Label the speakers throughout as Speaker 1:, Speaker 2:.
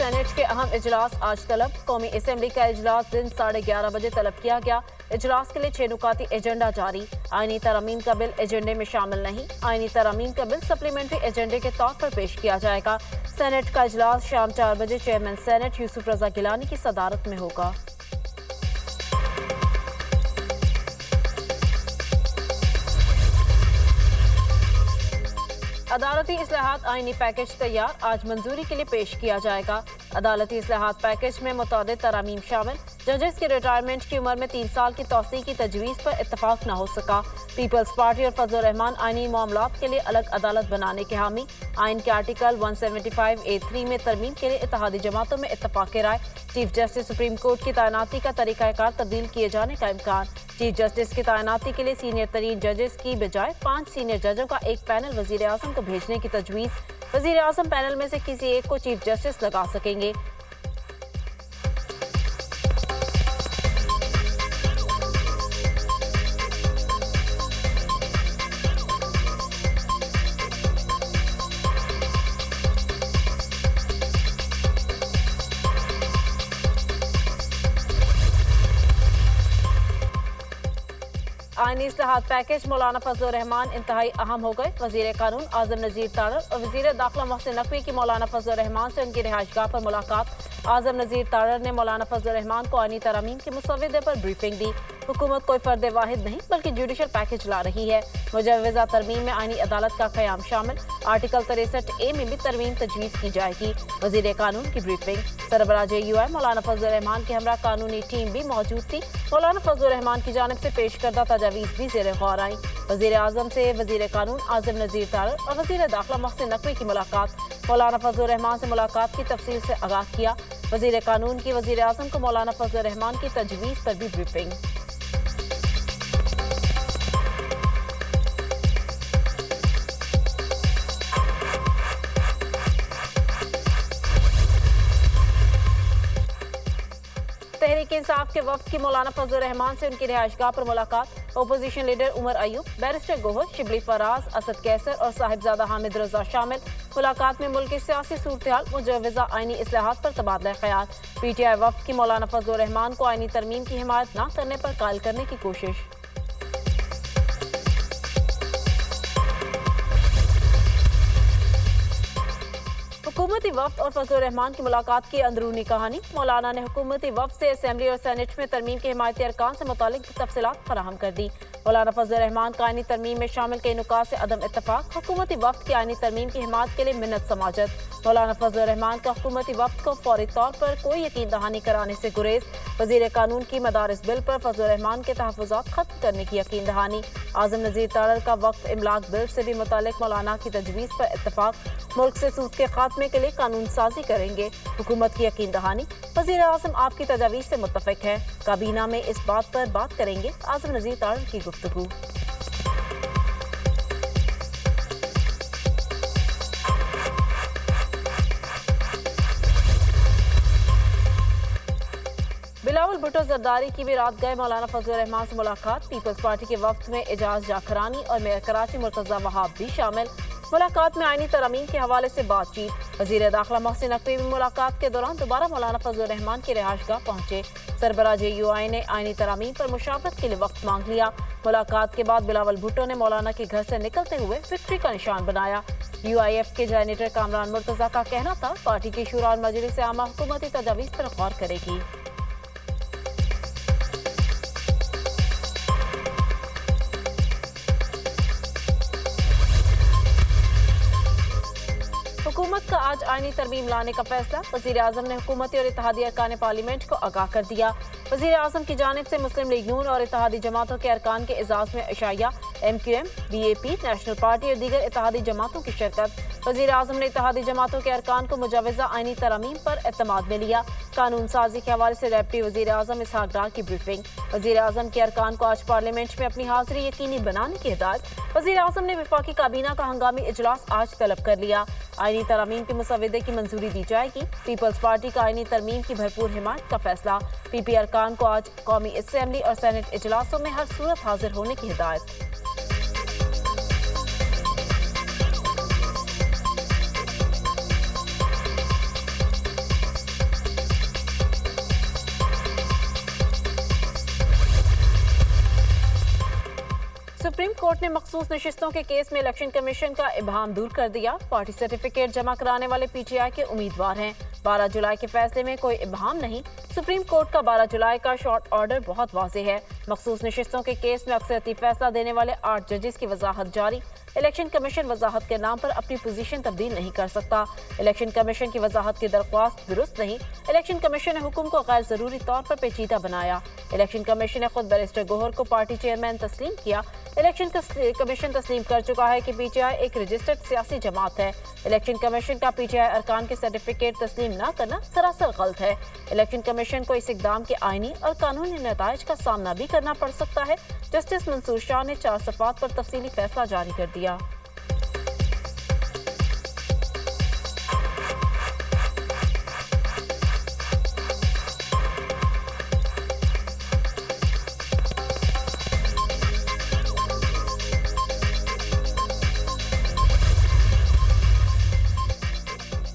Speaker 1: Saint کے اہم اجلاس آج طلب۔ قومی اسمبلی کا اجلاس دن 11:30 بجے طلب کیا گیا۔ اجلاس کے لیے 6 نکاتی ایجنڈا جاری۔ آئینی ترامیم کا بل ایجنڈے میں شامل نہیں۔ آئینی ترامیم کا بل سپلیمنٹری ایجنڈے کے طور پر پیش کیا جائے گا۔ سینٹ کا اجلاس شام 4 بجے چیئرمین سینٹ یوسف رضا گیلانی کی صدارت میں ہوگا۔ عدالتی اصلاحات آئینی پیکج تیار، آج منظوری کے لیے پیش کیا جائے گا۔ عدالتی اصلاحات پیکج میں متعدد ترامیم شامل۔ ججز کی ریٹائرمنٹ کی عمر میں 3 سال کی توسیع کی تجویز پر اتفاق نہ ہو سکا۔ پیپلز پارٹی اور فضل الرحمان آئینی معاملات کے لیے الگ عدالت بنانے کے حامی۔ آئین کے آرٹیکل 175A3 میں ترمیم کے لیے اتحادی جماعتوں میں اتفاق رائے۔ چیف جسٹس سپریم کورٹ کی تعیناتی کا طریقہ کار تبدیل کیے جانے کا امکان۔ چیف جسٹس کی تعیناتی کے لیے سینئر ترین ججز کی بجائے 5 سینئر ججوں کا ایک پینل وزیر اعظم کو بھیجنے کی تجویز۔ وزیر اعظم پینل میں سے کسی ایک کو چیف جسٹس لگا سکیں گے۔ آئینی اصلاحات پیکج مولانا فضل الرحمان انتہائی اہم ہو گئے۔ وزیر قانون اعظم نذیر تارڑ اور وزیر داخلہ محسن نقوی کی مولانا فضل الرحمان سے ان کی رہائش گاہ پر ملاقات۔ اعظم نذیر تارڑ نے مولانا فضل الرحمان کو آئینی ترامیم کے مسودے پر بریفنگ دی۔ حکومت کوئی فرد واحد نہیں بلکہ جوڈیشل پیکج لا رہی ہے۔ مجوزہ ترمیم میں آئینی عدالت کا قیام شامل۔ آرٹیکل 63A میں بھی ترمیم تجویز کی جائے گی۔ وزیر قانون کی بریفنگ۔ سربراہ JUI مولانا فضل الرحمان کے ہمراہ قانونی ٹیم بھی موجود تھی۔ مولانا فضل الرحمان کی جانب سے پیش کردہ تجاویز بھی زیر غور آئیں۔ وزیر اعظم سے وزیر قانون اعظم نذیر تارڑ اور وزیر داخلہ محسن نقوی کی ملاقات۔ مولانا فضل الرحمان سے ملاقات کی تفصیل سے آگاہ کیا۔ وزیر قانون کی وزیر اعظم کو مولانا فضل الرحمان کی تجویز پر بھی بریفنگ۔ تحریک انصاف کے وفد کی مولانا فضل الرحمان سے ان کی رہائش گاہ پر ملاقات۔ Opposition leader Omar Ayub, barrister گوہر، شبلی فراز، اسد کیسر اور صاحبزادہ حامد رضا شامل۔ ملاقات میں ملک کی سیاسی صورتحال، مجوزہ آئینی اصلاحات پر تبادلہ خیال۔ PTI وفد کی مولانا فضل الرحمان کو آئینی ترمیم کی حمایت نہ کرنے پر قائل کرنے کی کوشش۔ حکومتی وفد اور فضل الرحمان کی ملاقات کی اندرونی کہانی۔ مولانا نے حکومتی وفد سے اسمبلی اور سینٹ میں ترمیم کے حمایتی ارکان سے متعلق تفصیلات فراہم کر دی۔ مولانا فضل الرحمان کا آئینی ترمیم میں شامل کئی نکات سے عدم اتفاق۔ حکومتی وفد کی آئینی ترمیم کی حمایت کے لیے منت سماجت۔ مولانا فضل الرحمان کا حکومتی وفد کو فوری طور پر کوئی یقین دہانی کرانے سے گریز۔ وزیر قانون کی مدارس بل پر فضل الرحمان کے تحفظات ختم کرنے کی یقین دہانی۔ اعظم نذیر تارڑ کا وقف املاک بل سے بھی متعلق مولانا کی تجویز پر اتفاق۔ ملک سے سود کے خاتمے کے لیے قانون سازی کریں گے، حکومت کی یقین دہانی۔ وزیر اعظم آپ کی تجاویز سے متفق ہے، کابینہ میں اس بات پر بات کریں گے، اعظم نذیر تارڑ کی گفتگو۔ بلاول بھٹو زرداری کی بھی رات گئے مولانا فضل الرحمان سے ملاقات۔ پیپلز پارٹی کے وفد میں اعجاز جاکھرانی اور میئر کراچی مرتضی وہاب بھی شامل۔ ملاقات میں آئینی ترامیم کے حوالے سے بات چیت۔ وزیر داخلہ محسن نقوی بھی ملاقات کے دوران دوبارہ مولانا فضل الرحمان کی رہائش گاہ پہنچے۔ سربراہ JUI نے آئینی ترامیم پر مشاورت کے لیے وقت مانگ لیا۔ ملاقات کے بعد بلاول بھٹو نے مولانا کے گھر سے نکلتے ہوئے وکٹری کا نشان بنایا۔ UIF کے جنریٹر کامران مرتضی کا کہنا تھا پارٹی کی شورا اور مجلس عامہ حکومتی تجاویز پر غور کرے گی۔ حکومت کا آج آئینی ترمیم لانے کا فیصلہ۔ وزیر اعظم نے حکومتی اور اتحادی ارکان پارلیمنٹ کو آگاہ کر دیا۔ وزیر اعظم کی جانب سے مسلم لیگ نون اور اتحادی جماعتوں کے ارکان کے اعزاز میں عشائیہ، MQM، BAP، نیشنل پارٹی اور دیگر اتحادی جماعتوں کی شرکت۔ وزیر اعظم نے اتحادی جماعتوں کے ارکان کو مجوزہ آئینی ترامیم پر اعتماد میں لیا۔ قانون سازی کے حوالے سے ڈپٹی وزیر اعظم اسحاق ڈار کی بریفنگ۔ وزیر اعظم کے ارکان کو آج پارلیمنٹ میں اپنی حاضری یقینی بنانے کی ہدایت۔ وزیر اعظم نے وفاقی کابینہ کا ہنگامی اجلاس آج طلب کر لیا۔ آئینی ترامیم کے مسودے کی منظوری دی جائے گی۔ پیپلز پارٹی کا آئینی ترمیم کی بھرپور حمایت کا فیصلہ۔ PP ارکان کو آج قومی اسمبلی اور سینٹ اجلاسوں میں ہر صورت حاضر ہونے کی ہدایت۔ सुप्रीम कोर्ट ने मखसूस नशिस्तों के केस में इलेक्शन कमीशन का इबहम दूर कर दिया। पार्टी सर्टिफिकेट जमा कराने वाले पीटीआई के उम्मीदवार हैं। 12 जुलाई के फैसले में कोई इबहम नहीं। सुप्रीम कोर्ट का 12 जुलाई का शॉर्ट ऑर्डर बहुत वाज़ेह है। मखसूस नशिस्तों के केस में अक्सरियती फैसला देने वाले 8 जजेस की वजाहत जारी। इलेक्शन कमीशन वजाहत के नाम पर अपनी पोजीशन तब्दील नहीं कर सकता। इलेक्शन कमीशन की वजाहत की दरख्वास्त दुरुस्त नहीं। इलेक्शन कमीशन ने हुक्म को गैर जरूरी तौर पर पेचीदा बनाया। इलेक्शन कमीशन ने खुद बैरिस्टर गोहर को पार्टी चेयरमैन तस्लीम किया। इलेक्शन कमीशन तस्लीम कर चुका है कि पीटीआई एक रजिस्टर्ड सियासी जमात है। इलेक्शन कमीशन का पीटीआई अरकान के सर्टिफिकेट तस्लीम न करना सरासर गलत है। इलेक्शन कमीशन को इस इकदाम के आईनी और कानूनी नताइज का सामना भी करना पड़ सकता है। जस्टिस मंसूर शाह ने 4 सफ़ात पर तफसीली फैसला जारी कर दिया।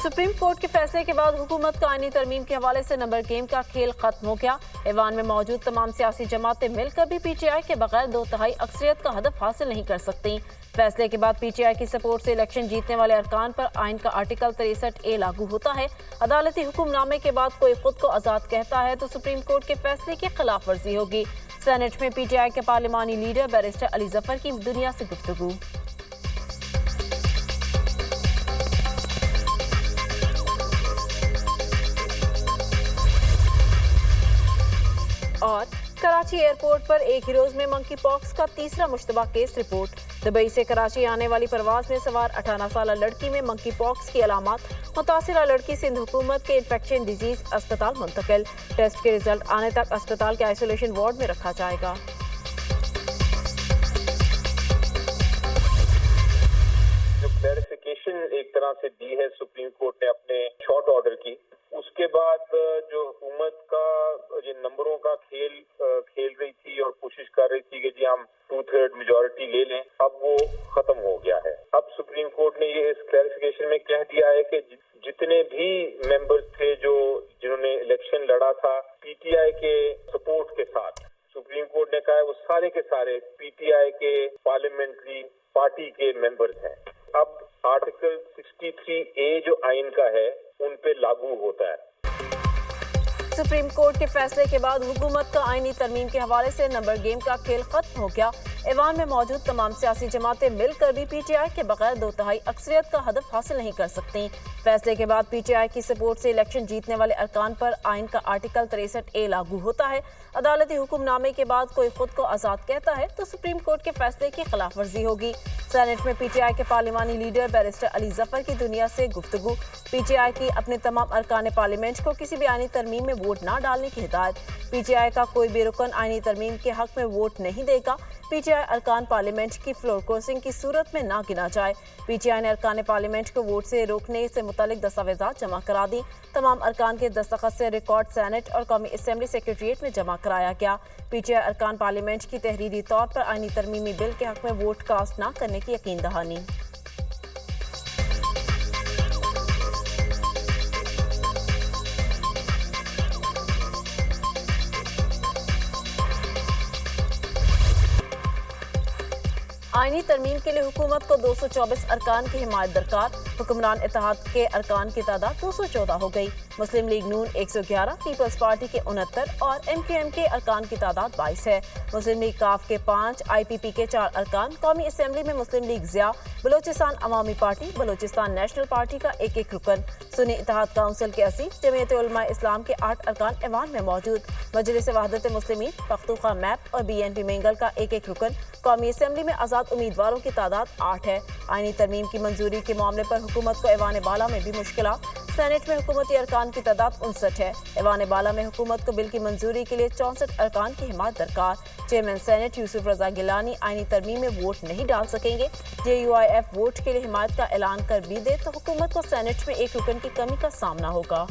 Speaker 1: सुप्रीम कोर्ट के फैसले के बाद हुकूमत का आईनी तरमीम के हवाले से नंबर गेम का खेल खत्म हो गया। ऐवान में मौजूद तमाम सियासी जमातें मिलकर भी पीटीआई के बगैर 2/3 अक्सरियत का हदफ हासिल नहीं कर सकती। फैसले के बाद पीटीआई की सपोर्ट से इलेक्शन जीतने वाले अरकान पर आइन का आर्टिकल 63A लागू होता है। अदालती हुक्मनामे के बाद कोई खुद को आज़ाद कहता है तो सुप्रीम कोर्ट के फैसले की खिलाफ वर्जी होगी। सेनेट में पीटीआई के पार्लिमानी लीडर बैरिस्टर अली जफर की दुनिया से गुफ्तगू। और कराची एयरपोर्ट पर एक ही रोज में मंकी पॉक्स का तीसरा मुश्तबा केस रिपोर्ट। दुबई से कराची आने वाली परवाज में सवार 18 साल लड़की में मंकी पॉक्स की अलामात। मुतासिरा लड़की सिंध हुकूमत के इन्फेक्शन डिजीज अस्पताल मुंतकिल। टेस्ट के रिजल्ट आने तक अस्पताल के आइसोलेशन वार्ड में रखा जाएगा।
Speaker 2: जो क्लैरिफिकेशन एक तरह से दी है सुप्रीम कोर्ट ने अपने शॉर्ट ऑर्डर की, उसके बाद जो हुकूमत का ये नंबरों का खेल रही थी और कोशिश कर रही थी कि जी हम 2/3 मेजॉरिटी ले लें, अब वो खत्म हो गया है। अब सुप्रीम कोर्ट ने ये इस क्लैरिफिकेशन में कह दिया है कि जितने भी मेंबर्स थे जिन्होंने इलेक्शन लड़ा था पीटीआई के सपोर्ट के साथ, सुप्रीम कोर्ट ने कहा है वो सारे के सारे पीटीआई के पार्लियामेंट्री पार्टी के मेंबर्स हैं। अब आर्टिकल 63A जो आइन का है उन पे लागू होता है।
Speaker 1: सुप्रीम कोर्ट के फैसले के बाद हुकूमत का आईनी तरमीम के हवाले से नंबर गेम का खेल खत्म हो गया। ऐवान में मौजूद तमाम सियासी जमातें मिलकर भी पीटीआई के बगैर 2/3 अक्सरियत का हदफ हासिल नहीं कर सकती। फैसले के बाद पीटीआई की सपोर्ट से इलेक्शन जीतने वाले अरकान पर आइन का आर्टिकल 63A लागू होता है। अदालती हुक्मनामे के बाद कोई खुद को आज़ाद कहता है तो सुप्रीम कोर्ट के फैसले की खिलाफ वर्जी होगी। सेनेट में पीटीआई के पार्लिमानी लीडर बैरिस्टर अली जफर की दुनिया से गुफ्तगू। पीटीआई की अपने तमाम अरकान पार्लियामेंट को किसी भी आईनी तरमीम में वोट न डालने की हिदायत। पीटीआई का कोई भी रुकन आईनी तरमीम के हक में वोट नहीं देगा। पीटीआई अरकान पार्लियामेंट की फ्लोर क्रॉसिंग की सूरत में ना गिना जाए। पीटीआई ने अरकान पार्लियामेंट को वोट से रोकने से मुतालिक दस्तावेजात जमा करा दी। तमाम अरकान के दस्तखत से रिकॉर्ड सेनेट और कौमी असम्बली सेक्रेटरीट में जमा कराया गया। पीटीआई अरकान पार्लियामेंट की तहरीरी तौर पर आईनी तरमीमी बिल के हक में वोट कास्ट न करने की यकीन दहानी। आईनी तरमीम के लिए हुकूमत को 224 अरकान की हिमायत दरकार। हुक्मरान इत्तेहाद के अरकान की तादाद 214 हो गई। मुस्लिम लीग नून 111, पीपल्स पार्टी के 69 और MQM के अरकान की तादाद 22 है। मुस्लिम लीग काफ के 5, IPP के 4 अरकान। कौमी असम्बली में मुस्लिम लीग ज़िया, बलोचिस्तान अवामी पार्टी, बलोचिस्तान नेशनल पार्टी का 1-1 रुकन। सुन्नी इत्तेहाद काउंसिल के 80, जमीयत उलमा इस्लाम के 8 अरकान ऐवान में मौजूद। मजलिस वहदत मुस्लिमीन, पख्तूनख्वा मैप और BNP मेंगल का 1-1 रुकन। कौमी असम्बली में आज़ाद उम्मीदवारों की तादाद 8 है। आईनी तरमीम की मंजूरी के मामले पर हुकूमत को ऐवान बाला में भी मुश्किलात। सेनेट में हुकूमती अरकान की तादाद 59 है। ऐवान बाला में हुकूमत को बिल की मंजूरी के लिए 64 अरकान की हिमायत दरकार। चेयरमैन सेनेट यूसुफ रजा गिलानी आईनी तरमीम में वोट नहीं डाल सकेंगे। JUIF वोट के लिए हिमायत का ऐलान कर भी दे तो हुकूमत को सेनेट में 1 रुकन की कमी का सामना होगा।